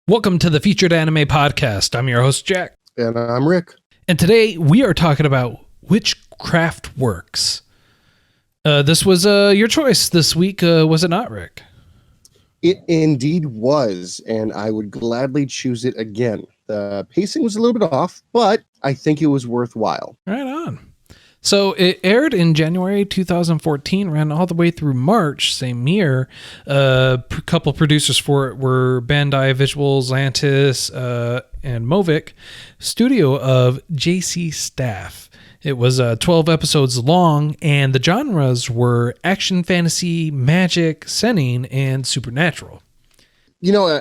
Welcome to the Featured Anime Podcast. I'm your host, Jack. And I'm Rick. And today we are talking about Witchcraft works. This was your choice this week, was it not, Rick? It indeed was, and I would gladly choose it again. The pacing was a little bit off, but I think it was worthwhile. Right on. So it aired in January 2014, ran all the way through March, same year. A couple producers for it were Bandai Visuals, Lantis, and Movic, studio of JC Staff. It was 12 episodes long, and the genres were action, fantasy, magic, Seinen, and supernatural. You know,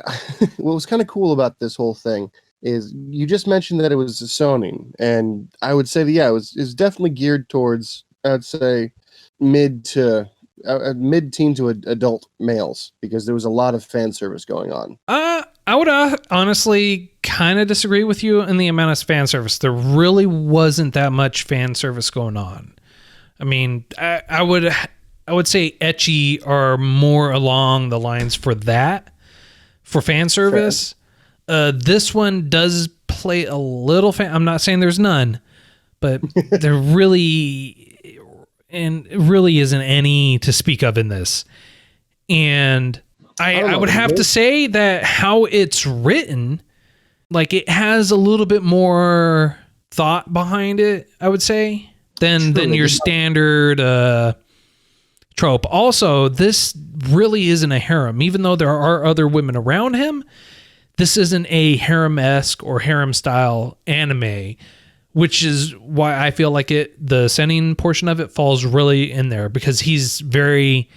what was kind of cool about this whole thing is you just mentioned that it was a Seinen, and I would say that, yeah, it was definitely geared towards, I'd say, mid-teen to adult males, because there was a lot of fan service going on. I would honestly kind of disagree with you in the amount of fan service. There really wasn't that much fan service going on. I mean, I would say ecchi are more along the lines for that, for fan service. This one does play a little fan. I'm not saying there's none, but there really isn't any to speak of in this. And I would have to say that how it's written, like, it has a little bit more thought behind it, I would say, than your standard trope. Also, this really isn't a harem, even though there are other women around him. This isn't a harem-esque or harem-style anime, which is why I feel like the Seinen portion of it falls really in there, because he's very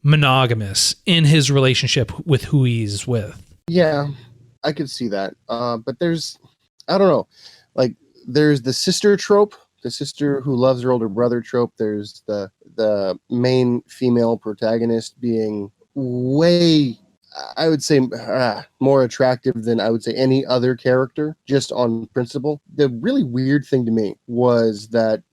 monogamous in his relationship with who he's with. Yeah, I could see that. But there's, I don't know, like, there's the sister trope, the sister who loves her older brother trope. There's the main female protagonist being way, I would say, more attractive than I would say any other character, just on principle. The really weird thing to me was that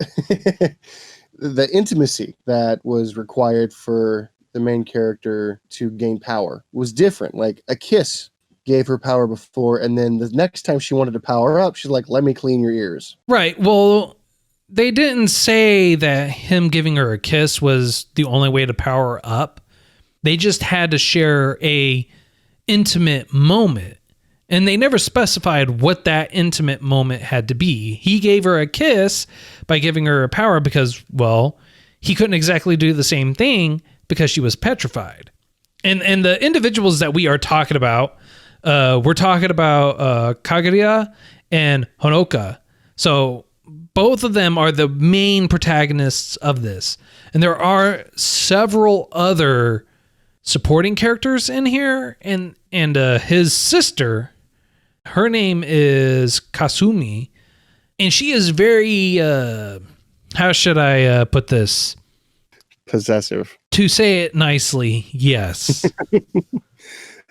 the intimacy that was required for the main character to gain power was different. Like, a kiss gave her power before, and then the next time she wanted to power up, she's like, let me clean your ears. Right. Well, they didn't say that him giving her a kiss was the only way to power up. They just had to share a intimate moment, and they never specified what that intimate moment had to be. He gave her a kiss by giving her a power because, well, he couldn't exactly do the same thing because she was petrified. And the individuals that we are talking about, we're talking about Kaguya and Honoka. So both of them are the main protagonists of this. And there are several other supporting characters in here, and his sister, her name is Kasumi, and she is very how should I put this? Possessive. To say it nicely, yes.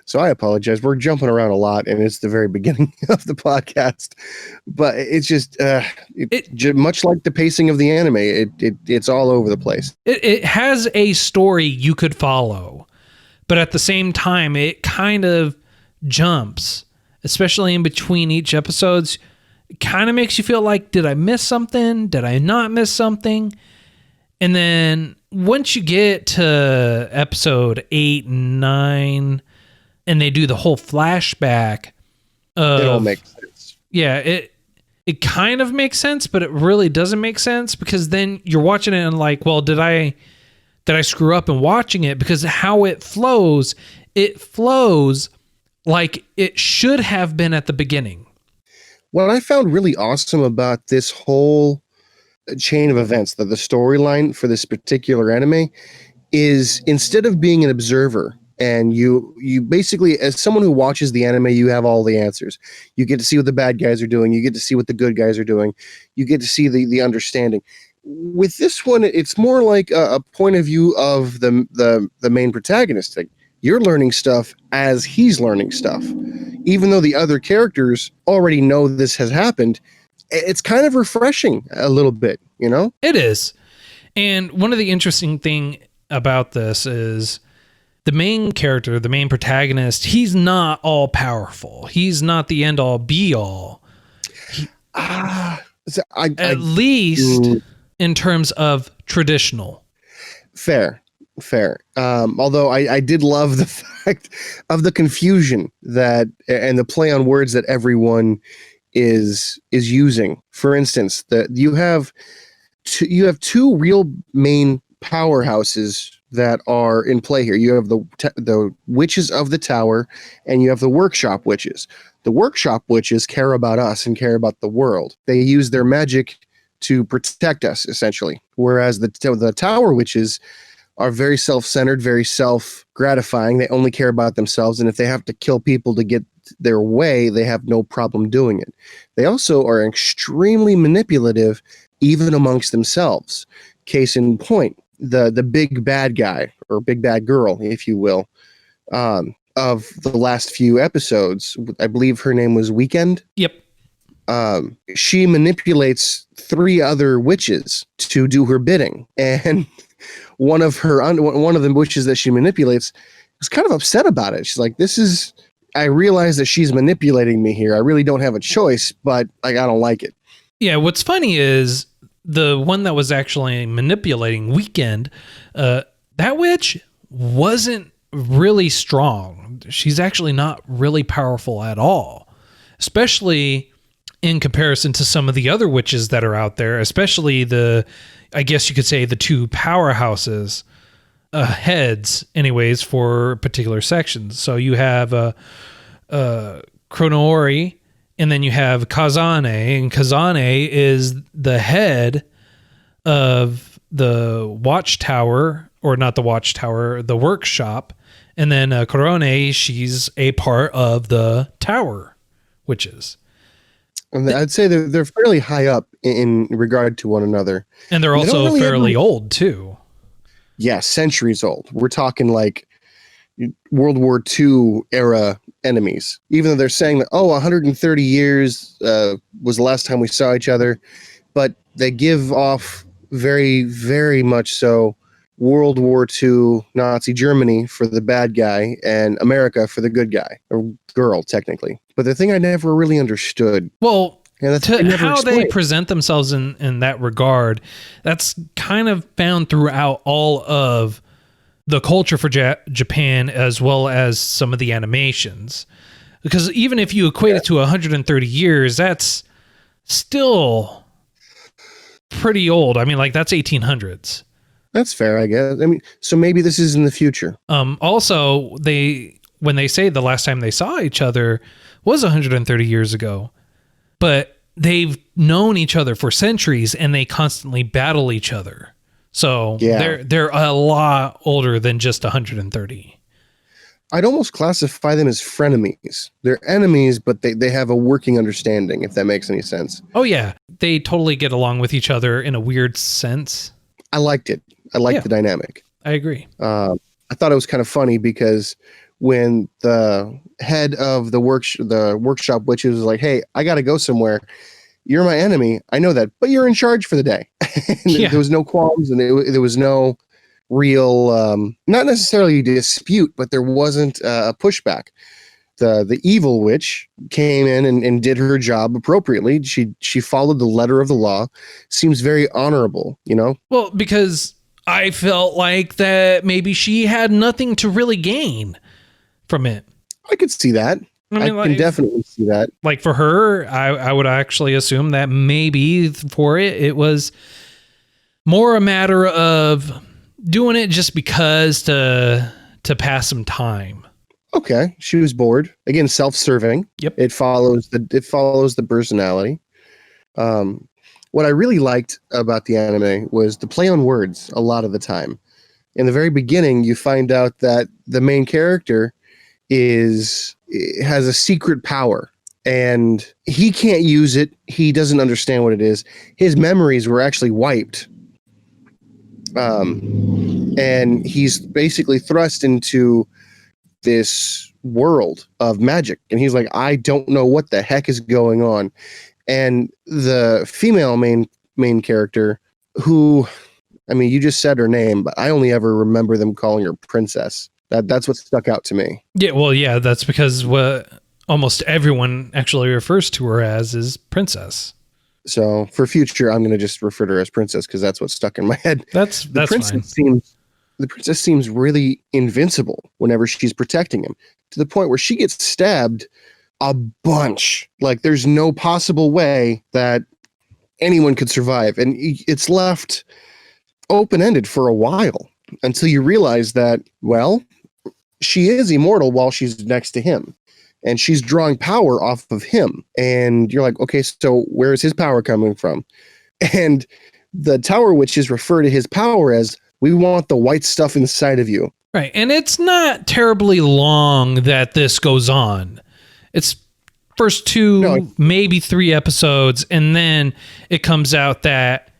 So I apologize. We're jumping around a lot, and it's the very beginning of the podcast. But it's just, much like the pacing of the anime, it's all over the place. It has a story you could follow, but at the same time, it kind of jumps, especially in between each episodes. It kind of makes you feel like, did I miss something? Did I not miss something? And then once you get to episode 8 and 9, and they do the whole flashback, it all makes sense. Yeah, it kind of makes sense, but it really doesn't make sense, because then you're watching it and like, well, did I screw up in watching it? Because how it flows like it should have been at the beginning. What I found really awesome about this whole chain of events, the storyline for this particular anime, is instead of being an observer, and you basically, as someone who watches the anime, you have all the answers. You get to see what the bad guys are doing. You get to see what the good guys are doing. You get to see the understanding. With this one, it's more like a point of view of the main protagonist. Like, you're learning stuff as he's learning stuff. Even though the other characters already know this has happened, it's kind of refreshing a little bit, you know? It is. And one of the interesting thing about this is the main character, the main protagonist, he's not all powerful. He's not the end all be all. At least in terms of traditional. Fair. Although I did love the fact of the confusion that and the play on words that everyone is using. For instance, you have two real main powerhouses that are in play here. You have the witches of the tower, and you have the workshop witches. The workshop witches care about us and care about the world. They use their magic to protect us, essentially. Whereas the tower witches are very self-centered, very self-gratifying. They only care about themselves, and if they have to kill people to get their way, they have no problem doing it. They also are extremely manipulative, even amongst themselves. Case in point, the big bad guy, or big bad girl, if you will, of the last few episodes, I believe her name was Weekend. Yep. She manipulates 3 other witches to do her bidding, and one of the witches that she manipulates is kind of upset about it. She's like, I realize that she's manipulating me here. I really don't have a choice, but I don't like it. Yeah, what's funny is the one that was actually manipulating Weekend, that witch wasn't really strong. She's actually not really powerful at all, especially in comparison to some of the other witches that are out there, especially I guess you could say the 2 powerhouses, heads anyways, for particular sections. So you have Chronoori, and then you have Kazane, and Kazane is the head of the watchtower, or not the watchtower, the workshop. And then Korone, she's a part of the tower witches. And I'd say they're fairly high up in regard to one another. And they're also really fairly old, too. Yeah, centuries old. We're talking like World War II era enemies. Even though they're saying that, 130 years was the last time we saw each other. But they give off very, very much so World War II Nazi Germany for the bad guy and America for the good guy, or girl, technically. But the thing I never really understood. Well, that's how they present themselves in that regard, that's kind of found throughout all of the culture for Japan, as well as some of the animations. Because even if you equate it to 130 years, that's still pretty old. I mean, like, that's 1800s. That's fair, I guess. I mean, so maybe this is in the future. Also, when they say the last time they saw each other was 130 years ago, but they've known each other for centuries and they constantly battle each other. So they're a lot older than just 130. I'd almost classify them as frenemies. They're enemies, but they have a working understanding, if that makes any sense. Oh, yeah. They totally get along with each other in a weird sense. I liked it. I liked the dynamic. I agree. I thought it was kind of funny because when the head of the workshop witches was like, "Hey, I got to go somewhere. You're my enemy. I know that, but you're in charge for the day." There was no qualms, and there was no real, not necessarily dispute, but there wasn't a pushback. The evil witch came in and did her job appropriately. She followed the letter of the law. Seems very honorable, you know? Well, because I felt like that maybe she had nothing to really gain from it. I could see that. I can definitely see that. Like for her, I would actually assume that maybe for it was more a matter of doing it just because to pass some time. Okay, she was bored. Again, self-serving. Yep. It follows the personality. What I really liked about the anime was the play on words a lot of the time. In the very beginning, you find out that the main character has a secret power, and he can't use it. He doesn't understand what it is. His memories were actually wiped. And he's basically thrust into this world of magic, and he's like, I don't know what the heck is going on. And the female main character, who, I mean, you just said her name, but I only ever remember them calling her Princess. That's what stuck out to me. Yeah, well, yeah, that's because what almost everyone actually refers to her as is princess. So for future, I'm going to just refer to her as princess because that's what stuck in my head. That's fine. The princess seems really invincible whenever she's protecting him, to the point where she gets stabbed a bunch. Like there's no possible way that anyone could survive, and it's left open-ended for a while until you realize that, well, she is immortal while she's next to him, and she's drawing power off of him. And you're like, okay, so where is his power coming from? And the Tower Witches refer to his power as, we want the white stuff inside of you. Right. And it's not terribly long that this goes on. It's first two, maybe 3 episodes, and then it comes out that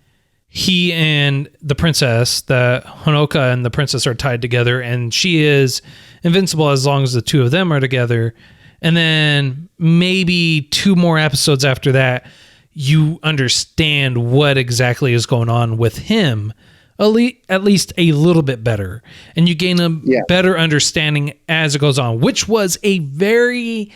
he and the princess, the Honoka and the princess, are tied together, and she is invincible as long as the two of them are together. And then maybe 2 more episodes after that, you understand what exactly is going on with him, at least a little bit better. And you gain a better understanding as it goes on, which was a very,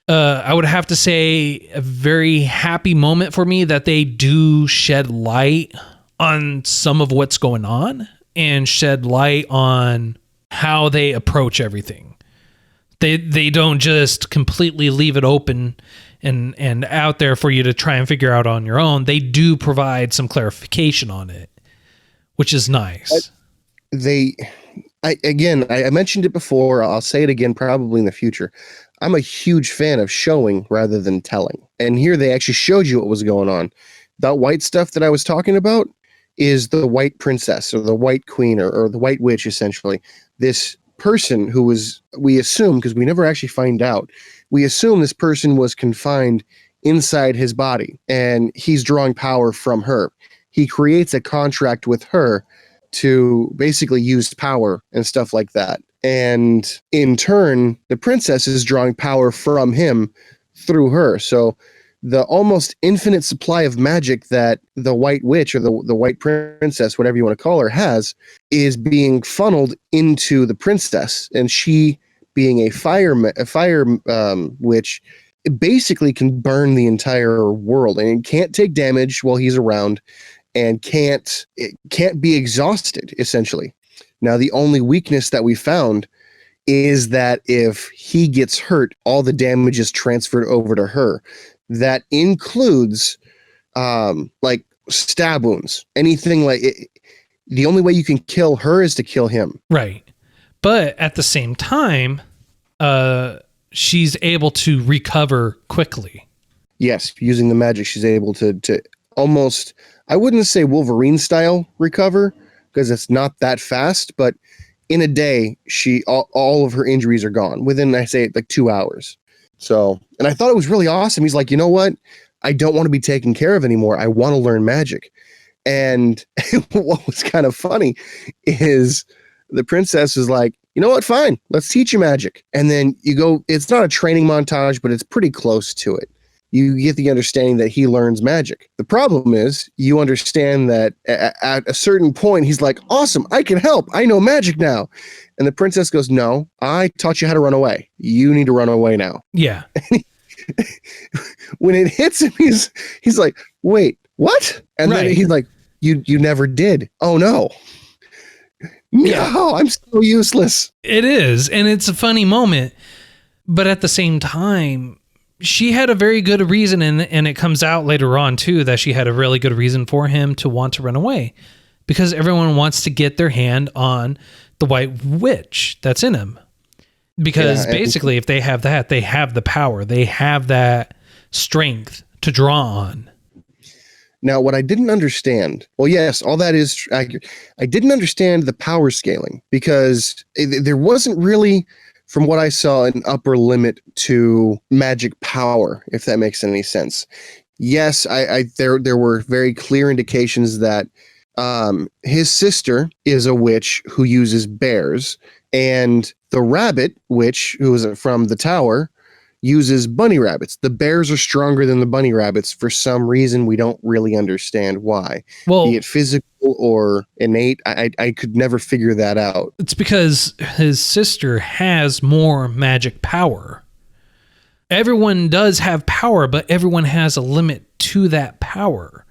I would have to say, a very happy moment for me that they do shed light on some of what's going on and shed light on how they approach everything. They don't just completely leave it open and out there for you to try and figure out on your own. They do provide some clarification on it, which is nice. I mentioned it before. I'll say it again, probably in the future. I'm a huge fan of showing rather than telling. And here they actually showed you what was going on. That white stuff that I was talking about is the white princess or the white queen or the white witch, essentially. This person who was, we assume, because we never actually find out, we assume this person was confined inside his body and he's drawing power from her. He creates a contract with her to basically use power and stuff like that. And in turn, the princess is drawing power from him through her. So the almost infinite supply of magic that the white witch or the white princess, whatever you want to call her, has, is being funneled into the princess. And she, being a fire witch, it basically can burn the entire world, and it can't take damage while he's around, and it can't be exhausted, essentially. Now, the only weakness that we found is that if he gets hurt, all the damage is transferred over to her. That includes like stab wounds, anything like it. The only way you can kill her is to kill him. Right. But at the same time, she's able to recover quickly. Yes, using the magic, she's able to almost, I wouldn't say Wolverine style recover, because it's not that fast, but in a day, all of her injuries are gone within, I say, like 2 hours. So, and I thought it was really awesome. He's like, you know what? I don't want to be taken care of anymore. I want to learn magic. And what was kind of funny is the princess is like, you know what? Fine. Let's teach you magic. And then you go, it's not a training montage, but it's pretty close to it. You get the understanding that he learns magic. The problem is you understand that at a certain point, he's like, awesome, I can help. I know magic now. And the princess goes, no, I taught you how to run away. You need to run away now. Yeah. When it hits him, he's like, wait, what? And then he's like, you never did. Oh, no. No, I'm so useless. It is. And it's a funny moment. But at the same time, she had a very good reason, and it comes out later on, too, that she had a really good reason for him to want to run away. Because everyone wants to get their hand on the white witch that's in him. Because basically, if they have that, they have the power. They have that strength to draw on. Now, what I didn't understand, well, yes, all that is accurate. I didn't understand the power scaling, because there wasn't really, from what I saw, an upper limit to magic power, if that makes any sense. Yes, there were very clear indications that his sister is a witch who uses bears, and the rabbit witch, who is from the tower, uses bunny rabbits. The bears are stronger than the bunny rabbits for some reason we don't really understand why. Well, be it physical or innate. I could never figure that out. It's because his sister has more magic power. Everyone does have power, but everyone has a limit to that power.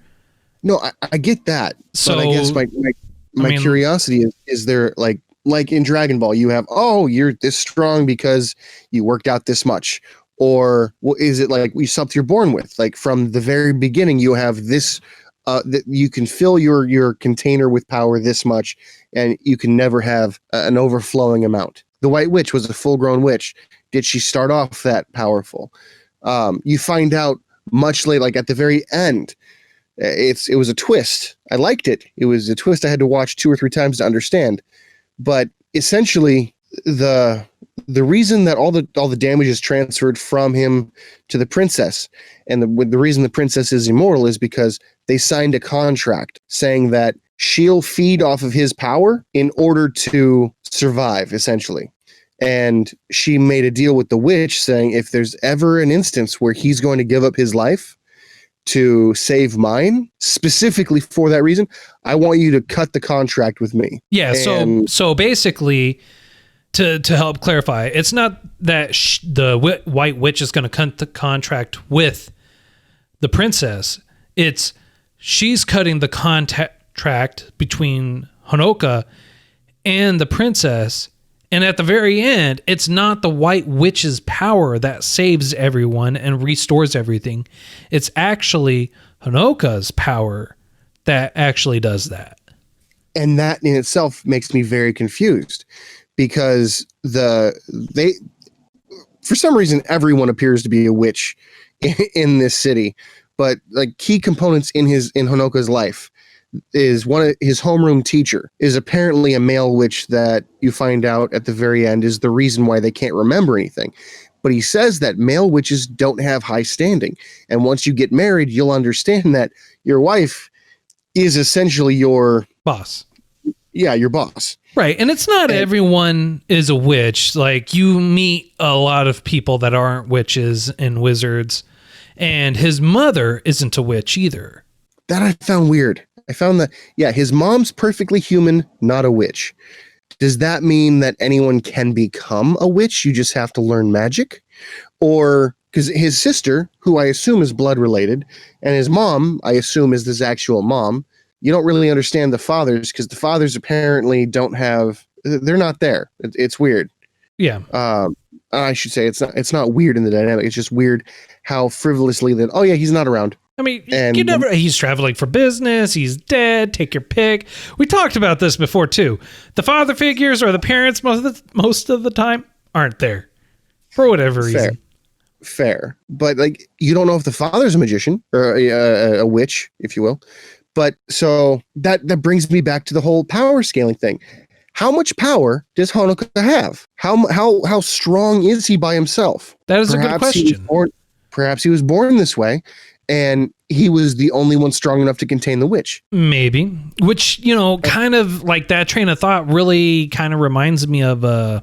No, I get that. So, but I guess my curiosity is there like in Dragon Ball, you have, oh, you're this strong because you worked out this much. Or is it like something you're born with? Like from the very beginning, you have this, that you can fill your container with power this much, and you can never have an overflowing amount. The White Witch was a full-grown witch. Did she start off that powerful? You find out much later, like at the very end. It was a twist. I liked it. It was a twist I had to watch 2 or 3 times to understand. But essentially, the reason that all the damage is transferred from him to the princess, and the reason the princess is immortal is because they signed a contract saying that she'll feed off of his power in order to survive, essentially. And she made a deal with the witch saying, if there's ever an instance where he's going to give up his life to save mine, specifically for that reason, I want you to cut the contract with me. Yeah. So basically, to help clarify, it's not that the White Witch is going to cut the contract with the princess. It's she's cutting the contract between Honoka and the princess. And at the very end, it's not the White Witch's power that saves everyone and restores everything. It's actually Honoka's power that actually does that. And that in itself makes me very confused, because for some reason, everyone appears to be a witch in this city. But like key components in Honoka's life is one of his homeroom teacher is apparently a male witch that you find out at the very end is the reason why they can't remember anything. But he says that male witches don't have high standing. And once you get married, you'll understand that your wife is essentially your boss. Yeah, your boss. Right. And it's not everyone is a witch. Like you meet a lot of people that aren't witches and wizards. And his mother isn't a witch either. That I found weird. I found that, yeah, his mom's perfectly human, not a witch. Does that mean that anyone can become a witch? You just have to learn magic? Or, because his sister, who I assume is blood related, and his mom, I assume is his actual mom, you don't really understand the fathers, because the fathers apparently they're not there. It's weird. Yeah. I should say it's not weird in the dynamic. It's just weird how frivolously that, oh yeah, he's not around. I mean, he's traveling for business. He's dead. Take your pick. We talked about this before too. The father figures or the parents most of the time aren't there for whatever reason. Fair. But like, you don't know if the father's a magician or a witch, if you will. But so that brings me back to the whole power scaling thing. How much power does Honoka have? How strong is he by himself? That is a good question. Perhaps he was born this way, and he was the only one strong enough to contain the witch. Maybe. Which, kind of like that train of thought really kind of reminds me of the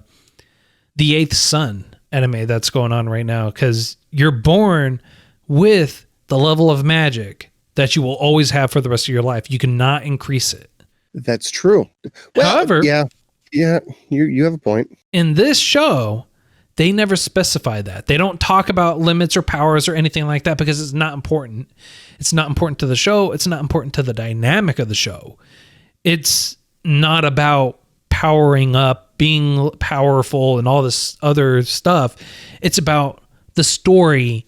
Eighth Son anime that's going on right now, because you're born with the level of magic that you will always have for the rest of your life. You cannot increase it. That's true. Well, however, yeah, you have a point. In this show, they never specify that. They don't talk about limits or powers or anything like that because it's not important. It's not important to the show. It's not important to the dynamic of the show. It's not about powering up, being powerful, and all this other stuff. It's about the story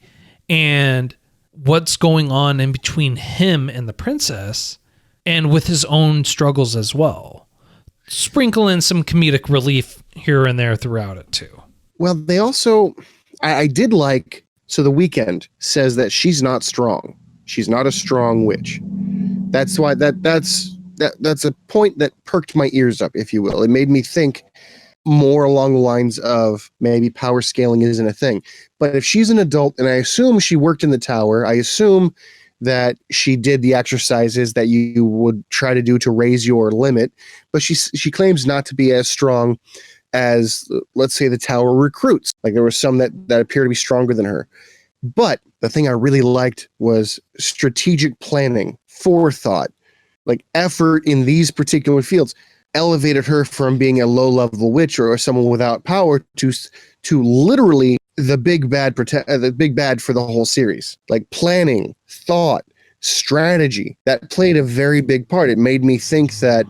and what's going on in between him and the princess, and with his own struggles as well. Sprinkle in some comedic relief here and there throughout it too. Well, they also, I did like, so The Weeknd says that she's not strong. She's not a strong witch. That's why that's a point that perked my ears up, if you will. It made me think more along the lines of maybe power scaling isn't a thing. But if she's an adult, and I assume she worked in the tower, I assume that she did the exercises that you would try to do to raise your limit, but she claims not to be as strong as, let's say, the tower recruits. Like there were some that appear to be stronger than her. But the thing I really liked was strategic planning, forethought, like effort in these particular fields elevated her from being a low-level witch or someone without power to literally the big bad the big bad for the whole series. Like planning, thought, strategy, that played a very big part. It made me think that,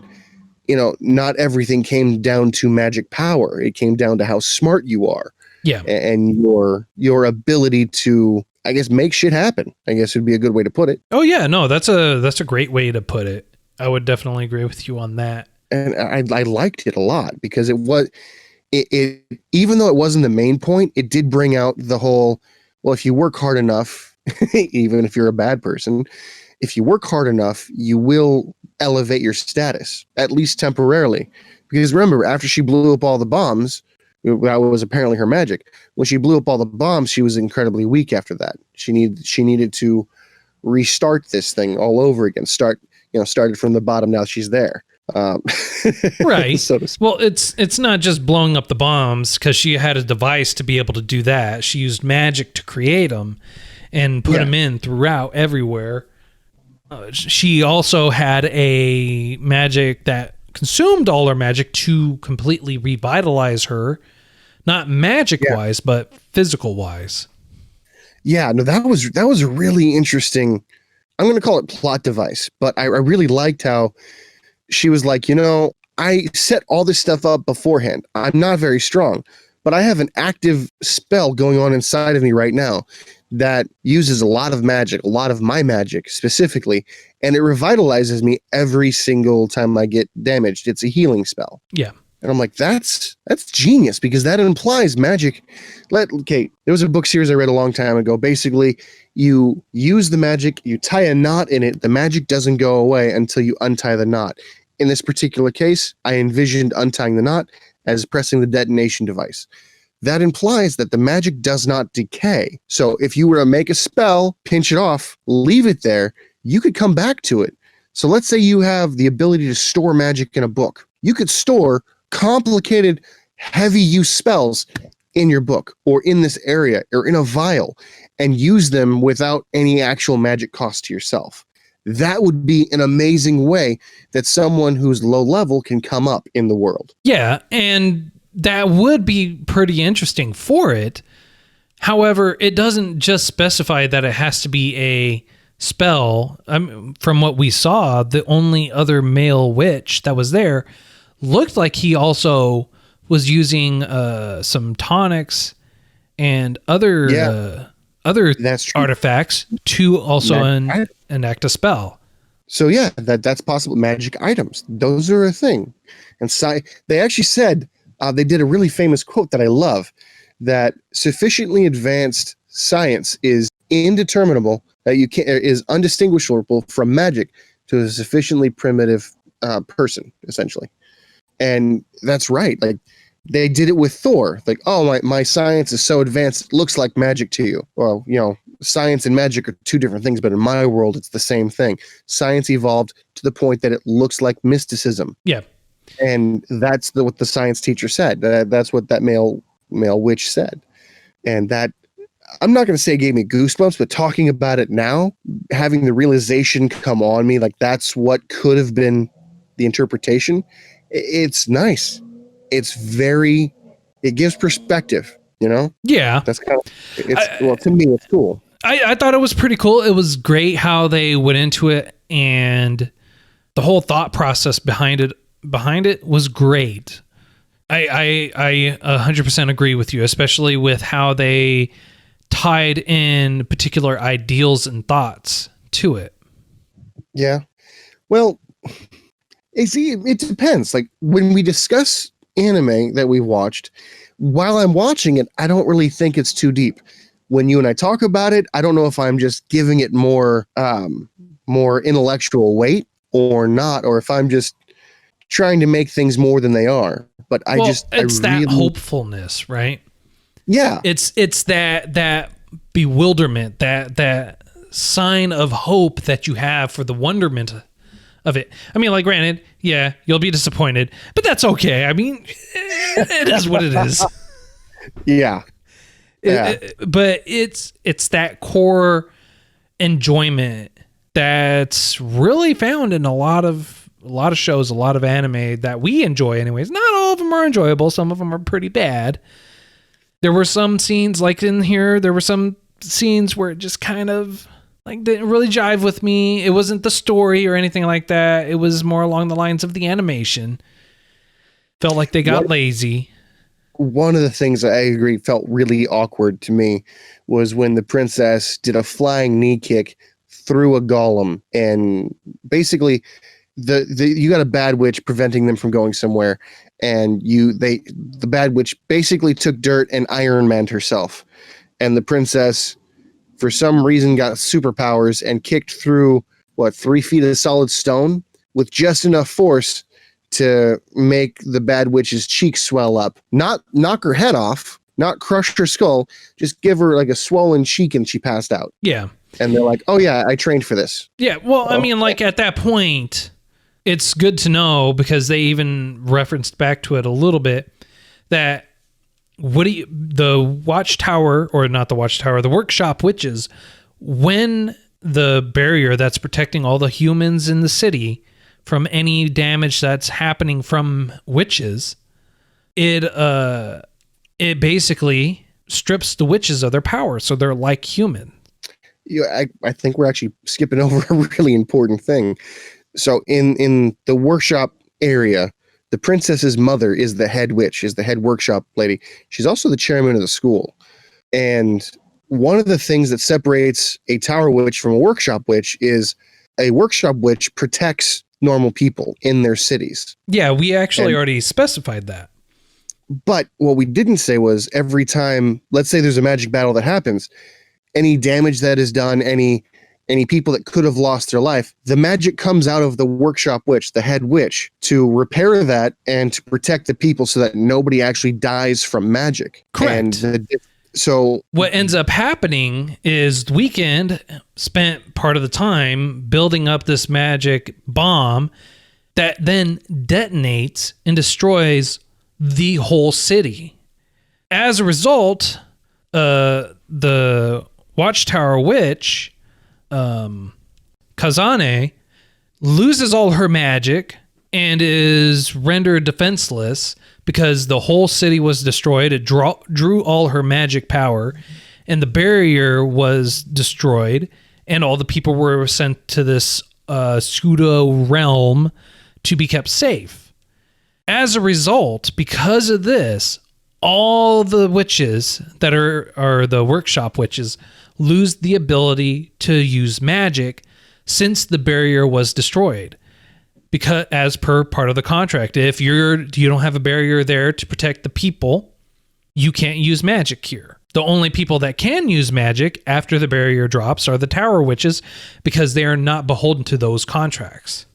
not everything came down to magic power. It came down to how smart you are. Yeah. And your ability to, I guess, make shit happen, I guess would be a good way to put it. Oh yeah, no, that's a great way to put it. I would definitely agree with you on that. And I liked it a lot because it even though it wasn't the main point, it did bring out the whole, well, if you work hard enough, even if you're a bad person, if you work hard enough, you will elevate your status, at least temporarily. Because remember, after she blew up all the bombs, that was apparently her magic. When she blew up all the bombs, she was incredibly weak after that. She needed to restart this thing all over again. Started from the bottom. Now she's there. Right. So well, it's not just blowing up the bombs because she had a device to be able to do that. She used magic to create them and put them in throughout everywhere. She also had a magic that consumed all her magic to completely revitalize her, not magic wise, but physical wise. Yeah, no, that was a really interesting, I'm going to call it plot device, but I really liked how she was like, I set all this stuff up beforehand. I'm not very strong, but I have an active spell going on inside of me right now that uses a lot of magic, a lot of my magic specifically, and it revitalizes me every single time I get damaged. It's a healing spell. Yeah. And I'm like, that's genius, because that implies magic. There was a book series I read a long time ago. Basically, you use the magic, you tie a knot in it, the magic doesn't go away until you untie the knot. In this particular case, I envisioned untying the knot as pressing the detonation device. That implies that the magic does not decay. So if you were to make a spell, pinch it off, leave it there, you could come back to it. So let's say you have the ability to store magic in a book. You could store complicated, heavy use spells in your book or in this area or in a vial and use them without any actual magic cost to yourself. That would be an amazing way that someone who's low level can come up in the world. Yeah, and that would be pretty interesting for it. However, it doesn't just specify that it has to be a spell. From what we saw, the only other male witch that was there looked like he also was using some tonics and other artifacts to also enact a spell. So yeah, that's possible. Magic items, those are a thing. And they actually said, they did a really famous quote that I love, that sufficiently advanced science is indeterminable, that is undistinguishable from magic to a sufficiently primitive person, essentially. And that's right. Like, they did it with Thor. Like, oh, my science is so advanced, it looks like magic to you. Well, science and magic are two different things, but in my world, it's the same thing. Science evolved to the point that it looks like mysticism. Yeah. And that's what the science teacher said. That's what that male witch said. And that, I'm not going to say it gave me goosebumps, but talking about it now, having the realization come on me, like that's what could have been the interpretation. It's nice. It gives perspective, Yeah. That's kind of, to me, it's cool. I thought it was pretty cool. It was great how they went into it, and the whole thought process behind it was great. I 100% agree with you, especially with how they tied in particular ideals and thoughts to it. Yeah. Well, it depends. Like, when we discuss anime that we've watched, while I'm watching it, I don't really think it's too deep. When you and I talk about it, I don't know if I'm just giving it more intellectual weight or not, or if I'm just trying to make things more than they are. But it's that hopefulness, right? Yeah. It's that bewilderment, that sign of hope that you have for the wonderment of it. I mean, like, granted, yeah, you'll be disappointed, but that's okay. I mean, it is what it is. Yeah. But it's that core enjoyment that's really found in a lot of shows, a lot of anime that we enjoy anyways. Not all of them are enjoyable. Some of them are pretty bad. There were some scenes like in here, there were some scenes where it just kind of like didn't really jive with me. It wasn't the story or anything like that. It was more along the lines of the animation. Felt like they got lazy. One of the things I agree felt really awkward to me was when the princess did a flying knee kick through a golem, and basically you got a bad witch preventing them from going somewhere, and the bad witch basically took dirt and Iron Man'd herself, and the princess for some reason got superpowers and kicked through 3 feet of solid stone with just enough force to make the bad witch's cheeks swell up, not knock her head off, not crush her skull, just give her like a swollen cheek and she passed out. Yeah. And they're like, oh yeah, I trained for this. Yeah. Well, I mean, like at that point, it's good to know because they even referenced back to it a little bit that the watchtower, or not the watchtower, the workshop witches, when the barrier that's protecting all the humans in the city from any damage that's happening from witches, it basically strips the witches of their power, so they're like human. Yeah, I think we're actually skipping over a really important thing. So in the workshop area, the princess's mother is the head witch, is the head workshop lady. She's also the chairman of the school. And one of the things that separates a tower witch from a workshop witch is a workshop witch protects normal people in their cities. Yeah, we actually already specified that. But what we didn't say was every time, let's say there's a magic battle that happens, any damage that is done, any people that could have lost their life, the magic comes out of the workshop witch, the head witch, to repair that and to protect the people so that nobody actually dies from magic. Correct. And so what ends up happening is the Weekend spent part of the time building up this magic bomb that then detonates and destroys the whole city. As a result, the Watchtower Witch, Kazane, loses all her magic and is rendered defenseless because the whole city was destroyed. It drew all her magic power, and the barrier was destroyed, and all the people were sent to this pseudo realm to be kept safe. As a result, because of this, all the witches that are the workshop witches lose the ability to use magic since the barrier was destroyed. Because as per part of the contract, if you don't have a barrier there to protect the people, you can't use magic here. The only people that can use magic after the barrier drops are the tower witches because they are not beholden to those contracts.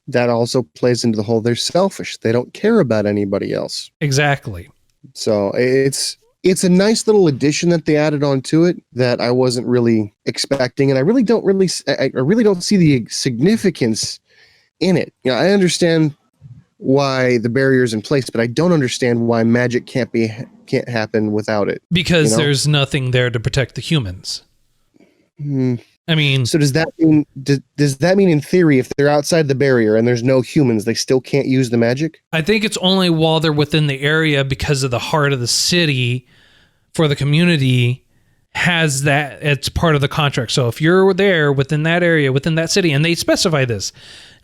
That also plays into the whole they're selfish. They don't care about anybody else. Exactly. So it's a nice little addition that they added onto it that I wasn't really expecting, and I really don't see the significance in it. You know, I understand why the barrier is in place, but I don't understand why magic can't happen without it. Because there's nothing there to protect the humans. I mean, so does that mean in theory, if they're outside the barrier and there's no humans, they still can't use the magic? I think it's only while they're within the area because of the heart of the city for the community has that. It's part of the contract. So if you're there within that area, within that city, and they specify this,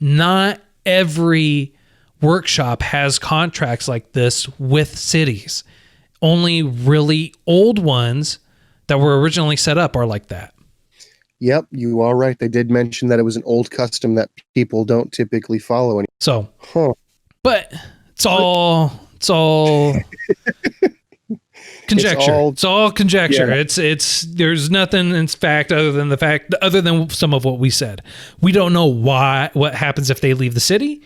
not every workshop has contracts like this with cities. Only really old ones that were originally set up are like that. Yep, you are right. They did mention that it was an old custom that people don't typically follow anymore. So, but it's all conjecture. It's all conjecture. Yeah. It's there's nothing in fact other than some of what we said. We don't know what happens if they leave the city.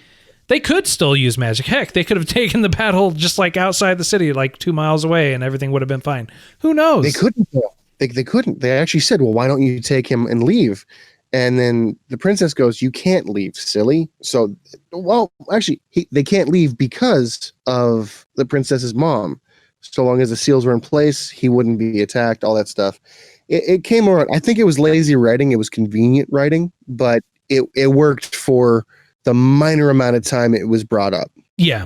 They could still use magic. Heck, they could have taken the battle just like outside the city, like 2 miles away, and everything would have been fine. Who knows? They couldn't though. They couldn't. They actually said, well, why don't you take him and leave? And then the princess goes, you can't leave, silly. So, well, actually, they can't leave because of the princess's mom. So long as the seals were in place, he wouldn't be attacked, all that stuff. It came around. I think it was lazy writing. It was convenient writing, but it worked for the minor amount of time it was brought up. Yeah.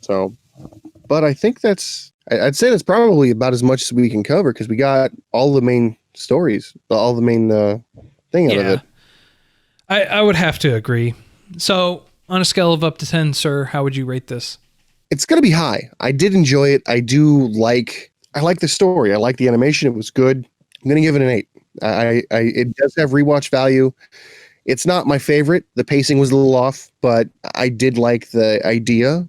So, but I think I'd say that's probably about as much as we can cover because we got all the main stories, all the main thing out of it. I would have to agree. So on a scale of up to 10, sir, how would you rate this? It's going to be high. I did enjoy it. I like the story. I like the animation. It was good. I'm going to give it an 8. It does have rewatch value. It's not my favorite. The pacing was a little off, but I did like the idea.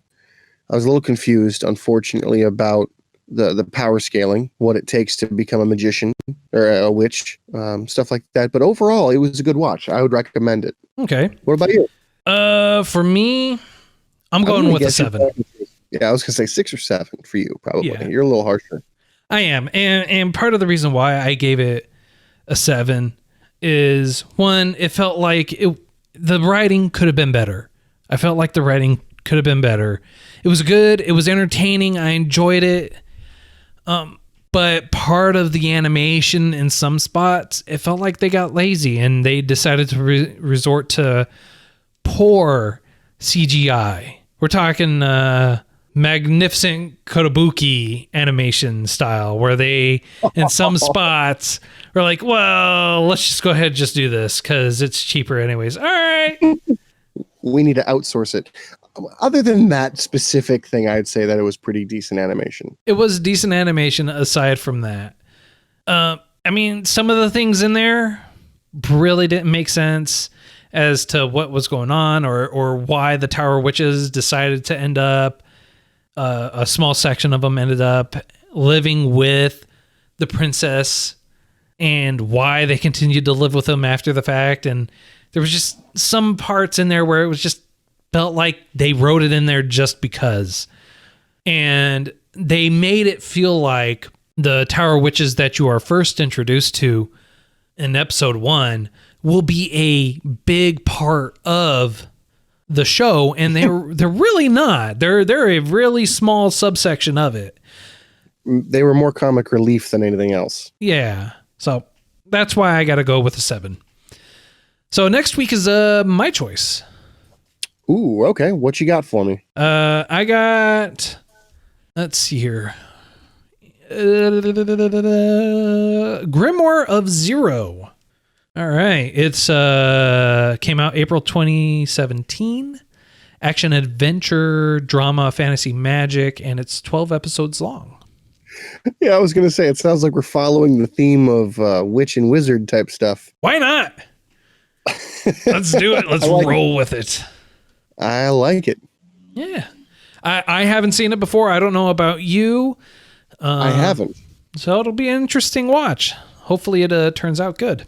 I was a little confused, unfortunately, about the power scaling, what it takes to become a magician or a witch, stuff like that. But overall, it was a good watch. I would recommend it. Okay. What about you? For me, I'm going with a 7. Yeah, I was going to say 6 or 7 for you, probably. Yeah. You're a little harsher. I am. And part of the reason why I gave it a 7 is, one, it felt like the writing could have been better. I felt like the writing could have been better. It was good. It was entertaining. I enjoyed it. But part of the animation in some spots, it felt like they got lazy and they decided to resort to poor CGI. We're talking magnificent Kodabuki animation style, where they, in some spots, were like, well, let's just go ahead and just do this because it's cheaper anyways. All right. We need to outsource it. Other than that specific thing, I'd say that it was pretty decent animation. It was decent animation aside from that. I mean, some of the things in there really didn't make sense as to what was going on or why the Tower Witches decided to end up, a small section of them ended up living with the princess, and why they continued to live with them after the fact. And there was just some parts in there where it was just felt like they wrote it in there just because. And they made it feel like the Tower Witches that you are first introduced to in episode 1 will be a big part of the show, and they're really not. They're a really small subsection of it. They were more comic relief than anything else. Yeah. So that's why I got to go with a 7. So next week is my choice. Ooh, okay. What you got for me? I got, let's see here. Grimoire of Zero. All right. It's came out April 2017. Action, adventure, drama, fantasy, magic, and it's 12 episodes long. Yeah, I was going to say, it sounds like we're following the theme of witch and wizard type stuff. Why not? Let's do it. Let's roll with it. I like it. Yeah. I haven't seen it before. I don't know about you. I haven't. So it'll be an interesting watch. Hopefully it turns out good.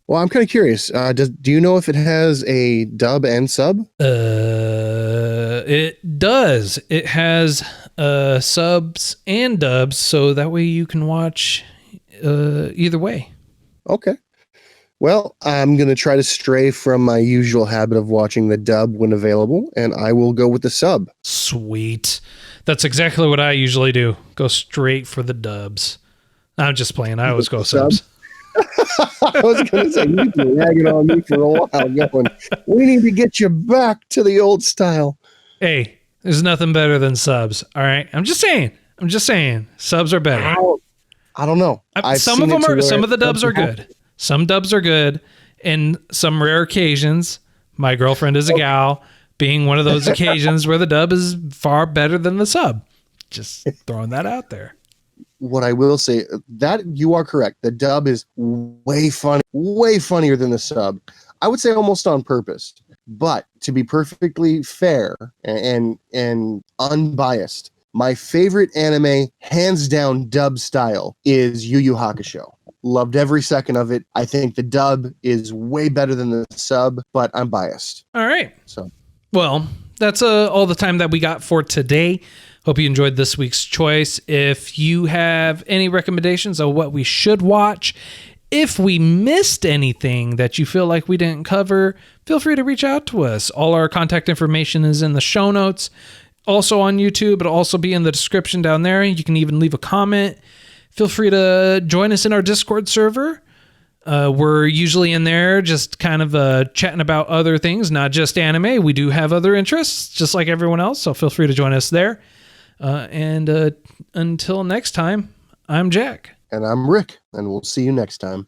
Well, I'm kind of curious. Do you know if it has a dub and sub? It does. It has subs and dubs, so that way you can watch either way. Okay. Well, I'm going to try to stray from my usual habit of watching the dub when available, and I will go with the sub. Sweet. That's exactly what I usually do. Go straight for the dubs. I'm just playing. I always go subs. I was going to say, you've been ragging on me for a while going, we need to get you back to the old style. Hey, there's nothing better than subs. All right. I'm just saying. Subs are better. I don't know. Some of the dubs are good. Some dubs are good. In some rare occasions, my girlfriend is a gal, being one of those occasions where the dub is far better than the sub. Just throwing that out there. What I will say, that you are correct. The dub is way funnier than the sub. I would say almost on purpose. But to be perfectly fair and unbiased, my favorite anime, hands down dub style, is Yu Yu Hakusho. Loved every second of it. I think the dub is way better than the sub, but I'm biased. All right. So, well, that's all the time that we got for today. Hope you enjoyed this week's choice. If you have any recommendations of what we should watch, if we missed anything that you feel like we didn't cover, feel free to reach out to us. All our contact information is in the show notes. also on YouTube. It'll also be in the description down there. You can even leave a comment. Feel free to join us in our Discord server. We're usually in there just kind of chatting about other things, not just anime. We do have other interests, just like everyone else, so feel free to join us there. And until next time, I'm Jack. And I'm Rick, and we'll see you next time.